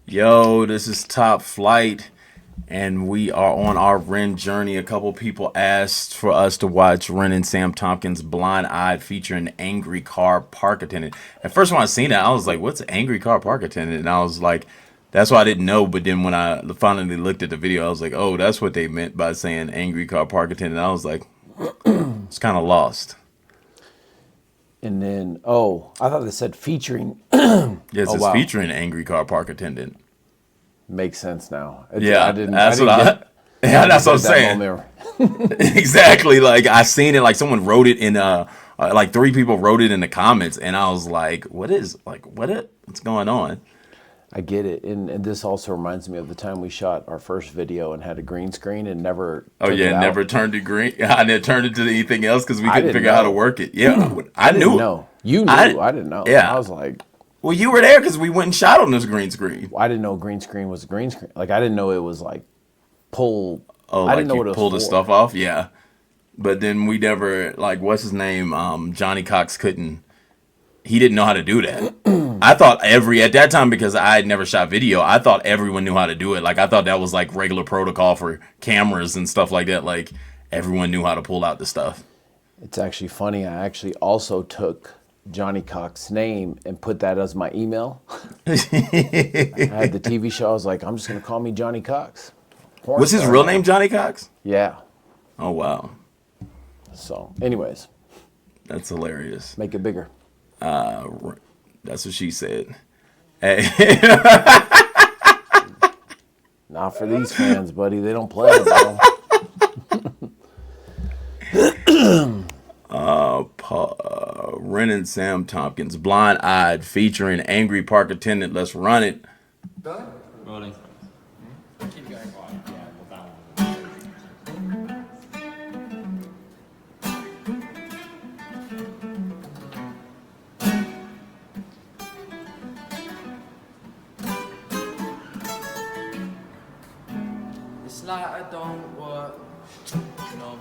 Yo, this is Top Flight, and we are on our Ren journey. A couple people asked for us to watch Ren and Sam Tompkins' Blind Eye featuring Angry Car Park Attendant. At first, when I seen that, I was like, what's Angry Car Park Attendant? And I was like, that's why I didn't know. But then when I finally looked at the video, I was like, oh, that's what they meant by saying Angry Car Park Attendant. I was like, it's kind of lost. And then, I thought they said featuring. Yes, it's featuring Angry Car Park Attendant. Makes sense now. Yeah, that's what I'm saying. Exactly. Like I seen it. Like someone wrote it in like 3 people wrote it in the comments, and I was like, what's going on? I get it, and this also reminds me of the time we shot our first video and had a green screen and never. Never turned it green. I never turned it to anything else because we couldn't figure out how to work it. Yeah, I knew. No, you knew. I didn't know. Yeah, I was like, well, you were there because we went and shot on this green screen. I didn't know green screen was a green screen. Like I didn't know it was like pull. Oh, I didn't know what it was. Pull the stuff off. Yeah, but then we never what's his name? Johnny Cox couldn't. He didn't know how to do that. I thought at that time, because I had never shot video, I thought everyone knew how to do it. Like, I thought that was like regular protocol for cameras and stuff like that. Like, everyone knew how to pull out the stuff. It's actually funny. I actually also took Johnny Cox's name and put that as my email. I had the TV show. I was like, I'm just going to call me Johnny Cox. Was his real name Johnny Cox? Yeah. Oh, wow. So, anyways. That's hilarious. Make it bigger. That's what she said. Hey. Not for these fans, buddy. They don't play it, bro. Ren and Sam Tompkins, Blind Eyed, featuring Angry Park Attendant. Let's run it. Done? Rolling. Keep going. It's like I don't work, no.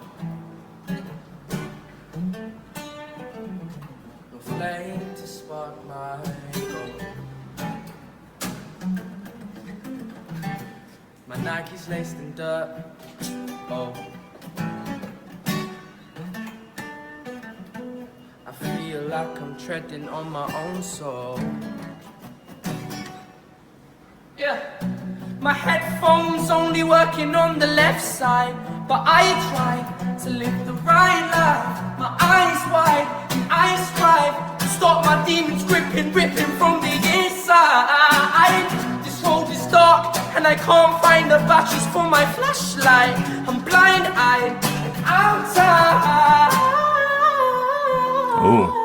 No flame to spark my goal. My Nike's laced in dirt, oh. I feel like I'm treading on my own soul. Yeah. My headphones only working on the left side, but I try to live the right life. My eyes wide and I strive to stop my demons ripping from the inside. This road is dark and I can't find the batteries for my flashlight. I'm blind-eyed and I'm tired. Ooh.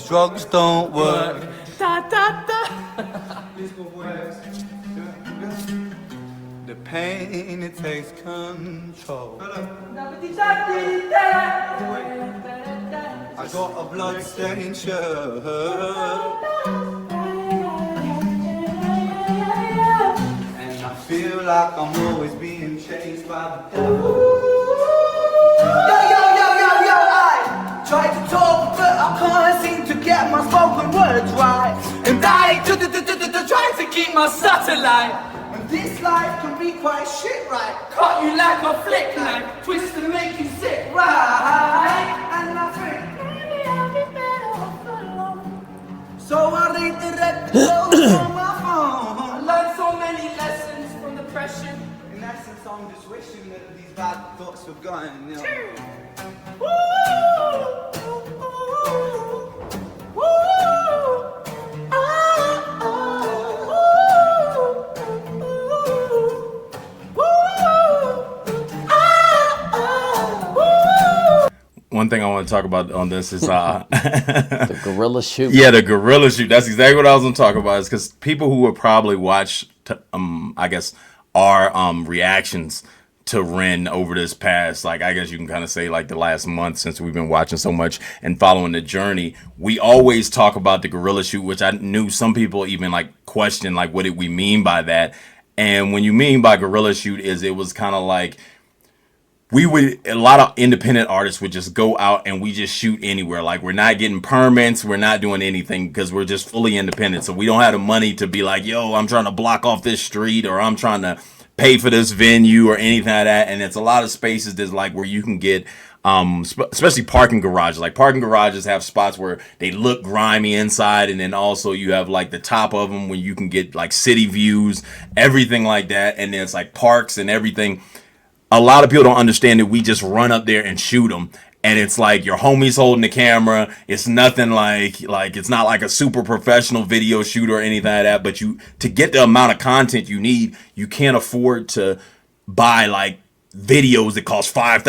Drugs don't work. Da, da, da. The pain, it takes control. I got a blood-stained shirt, and I feel like I'm always being chased by the devil. I try to talk, but I can't seem to get my spoken words right. And I try to keep my satellite. And this life can be quite shit, right? Cut you like a flick knife, twist and make you sick, right? And I think, Maybe I'll be better off alone. so I read the red clothes on my phone. I learned so many lessons from depression. In essence, I'm just wishing that these bad thoughts were gone, you know. One thing I want to talk about on this is The gorilla shoot. yeah, the gorilla shoot. That's exactly what I was going to talk about. Is because people who would probably watch, I guess, our reactions to Ren over this past, like, I guess you can kind of say like the last month since we've been watching so much and following the journey, we always talk about the gorilla shoot, which I knew some people even like question like what did we mean by that. And when you mean by gorilla shoot is it was kind of like a lot of independent artists would just go out and we just shoot anywhere. Like, we're not getting permits, we're not doing anything because we're just fully independent. So we don't have the money to be like, yo, I'm trying to block off this street or I'm trying to pay for this venue or anything like that. And it's a lot of spaces that's like where you can get especially parking garages. Like, parking garages have spots where they look grimy inside, and then also you have like the top of them where you can get like city views, everything like that. And then it's like parks and everything. A lot of people don't understand that we just run up there and shoot them. And it's like your homie's holding the camera. It's nothing like it's not like a super professional video shoot or anything like that. But to get the amount of content you need, you can't afford to buy like videos that cost $5,000,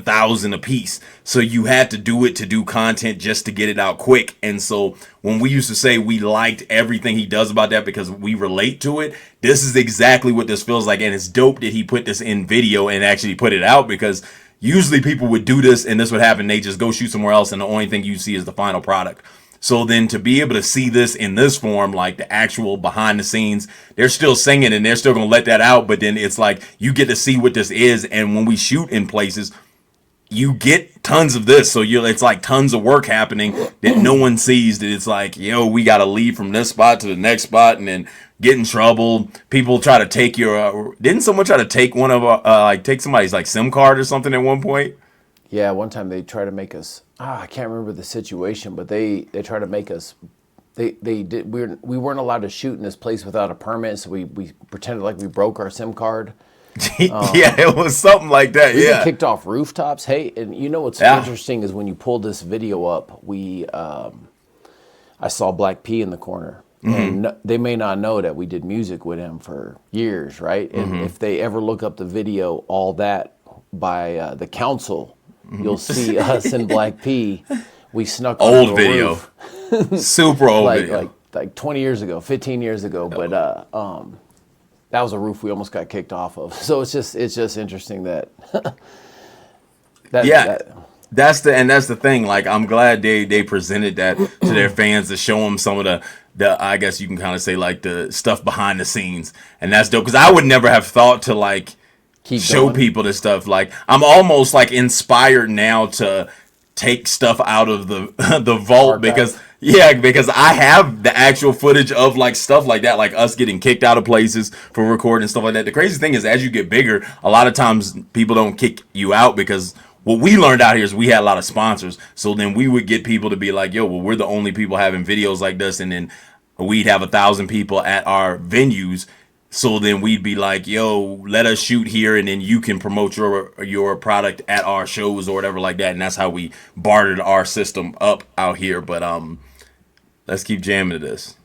$1,000 a piece. So you had to do it to do content just to get it out quick. And so when we used to say we liked everything he does about that because we relate to it, this is exactly what this feels like. And it's dope that he put this in video and actually put it out, because usually people would do this and this would happen. They just go shoot somewhere else and the only thing you see is the final product. So then to be able to see this in this form, like the actual behind the scenes, they're still singing and they're still going to let that out. But then it's like you get to see what this is. And when we shoot in places, you get tons of this. So it's like tons of work happening that no one sees. That it's like, yo, we got to leave from this spot to the next spot and then get in trouble. People try to take didn't someone try to take one of take somebody's like SIM card or something at one point? Yeah, one time they tried to make us. I can't remember the situation, but they tried to make us. They did. We weren't allowed to shoot in this place without a permit, so we pretended like we broke our SIM card. Yeah, it was something like that. We Yeah, kicked off rooftops. Hey, and you know what's interesting is when you pulled this video up, I saw Black P in the corner. And they may not know that we did music with him for years, right? And if they ever look up the video, all that by the council. You'll see us and Black P. We snuck old onto a video, roof. super old video, like 20 years ago, 15 years ago. But that was a roof we almost got kicked off of. So it's just interesting that. That's the thing. Like, I'm glad they presented that to their fans to show them some of the I guess you can kind of say like the stuff behind the scenes, and that's dope because I would never have thought to like. Show people this stuff. Like, I'm almost like inspired now to take stuff out of the vault because I have the actual footage of like stuff like that, like us getting kicked out of places for recording stuff like that. The crazy thing is, as you get bigger, a lot of times people don't kick you out because what we learned out here is we had a lot of sponsors. So then we would get people to be like, yo, well, we're the only people having videos like this, and then we'd have 1,000 people at our venues. So then we'd be like, yo, let us shoot here and then you can promote your product at our shows or whatever like that. And that's how we bartered our system up out here. But let's keep jamming to this.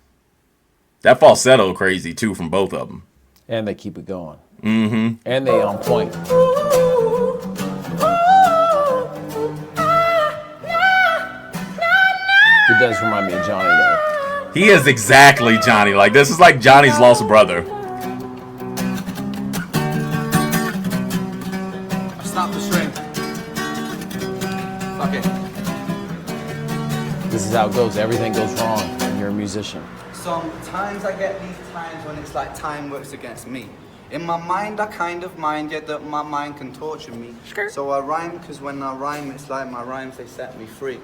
That falsetto crazy too from both of them. And they keep it going. Mm-hmm. And they on point. He does remind me of Johnny though. He is exactly Johnny. Like, this is like Johnny's lost brother. Snap the string. Fuck it. This is how it goes. Everything goes wrong when you're a musician. Sometimes I get these times when it's like time works against me. In my mind, I kind of mind, yet that my mind can torture me. So I rhyme, because when I rhyme, it's like my rhymes, they set me free.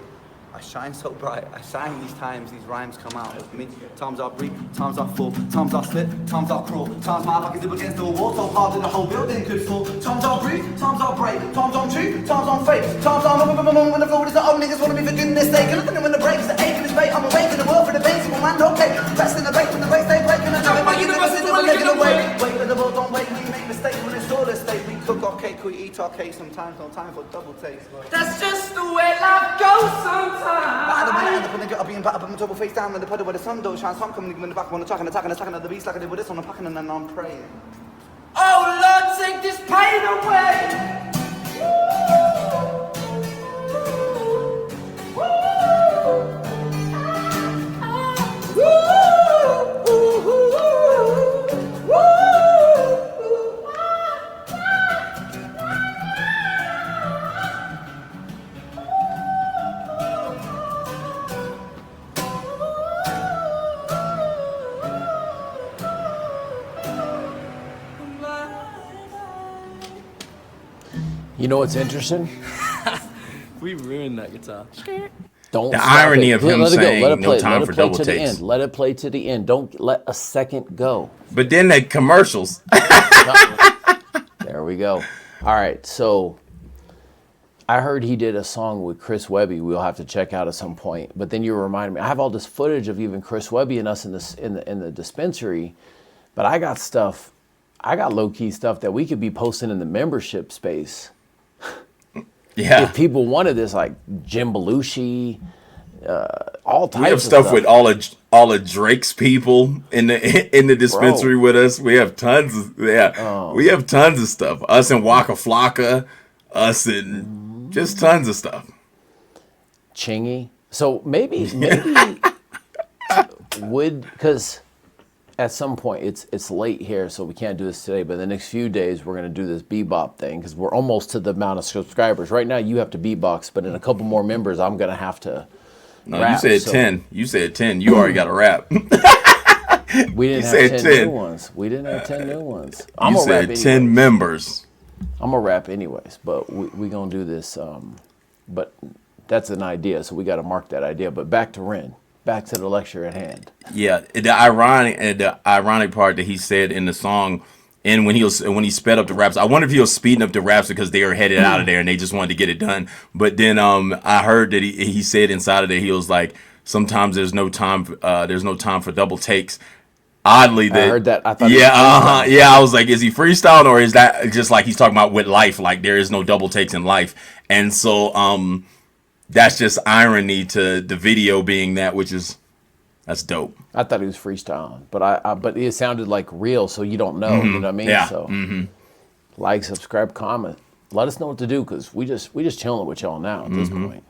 I shine so bright, I shine these times, these rhymes come out of me. Times I breathe, times I fall, times I slip, times I crawl. Times my back is up against the wall, so hard that the whole building could fall. Times I breathe, times I break, times I'm true, times I'm fake. Times I'm when the floor is the old niggas wanna be for goodness sake. And nothing when the break is the ache and it's bait. I'm awake in the world for the basic man, okay. Rest in the break when the breaks they break. And I jump my universe is the one getting away. Wait for the world, don't wait, we make mistakes when it's all a state. We cook our cake, we eat our cake, sometimes no time for double takes. That's just the way life goes sometimes. I end up when I get up being back up and double face down in the puddle where the sun don't shine. So I'm coming in the back when I'm attacking at the beast like I did with this one. I'm packing and then I'm praying. Oh Lord, take this pain away. You know what's interesting? We ruined that guitar. Don't The stop irony it. of him Let it go. saying Let it no play. time Let it for play double to the takes. end. Let it play to the end. Don't let a second go. But then the commercials. There we go. All right, so I heard he did a song with Chris Webby. We'll have to check out at some point. But then you reminded me. I have all this footage of even Chris Webby and us in the dispensary. But I got stuff. I got low key stuff that we could be posting in the membership space. Yeah. If people wanted this, like Jim Belushi, all types We have of stuff with all of Drake's people in the dispensary with us. We have tons of we have tons of stuff. Us and Waka Flocka, us and just tons of stuff. Chingy. So maybe would, because at some point it's late here, so we can't do this today. But the next few days we're gonna do this bebop thing because we're almost to the amount of subscribers. Right now you have to beatbox, but in a couple more members I'm gonna have to. No, rap, you said 10. You said 10. You already got a rap. We didn't have 10 new ones. We didn't have 10 new ones. I'm You gonna rap said anyways. 10 members. I'm gonna rap anyways, but we gonna do this. But that's an idea, so we got to mark that idea. But back to Ren. Back to the lecture at hand. Yeah, the ironic part that he said in the song, and when he sped up the raps, I wonder if he was speeding up the raps because they were headed out of there and they just wanted to get it done. But then I heard that he said inside of there, he was like, sometimes there's no time for double takes. Oddly, I heard that. I thought. Yeah. I was like, is he freestyling or is that just like he's talking about with life? Like there is no double takes in life, and so that's just irony to the video being that, that's dope. I thought he was freestyling, but it sounded like real, so you don't know. You know what I mean? Yeah. So, like, subscribe, comment. Let us know what to do because we just chilling with y'all now at this point.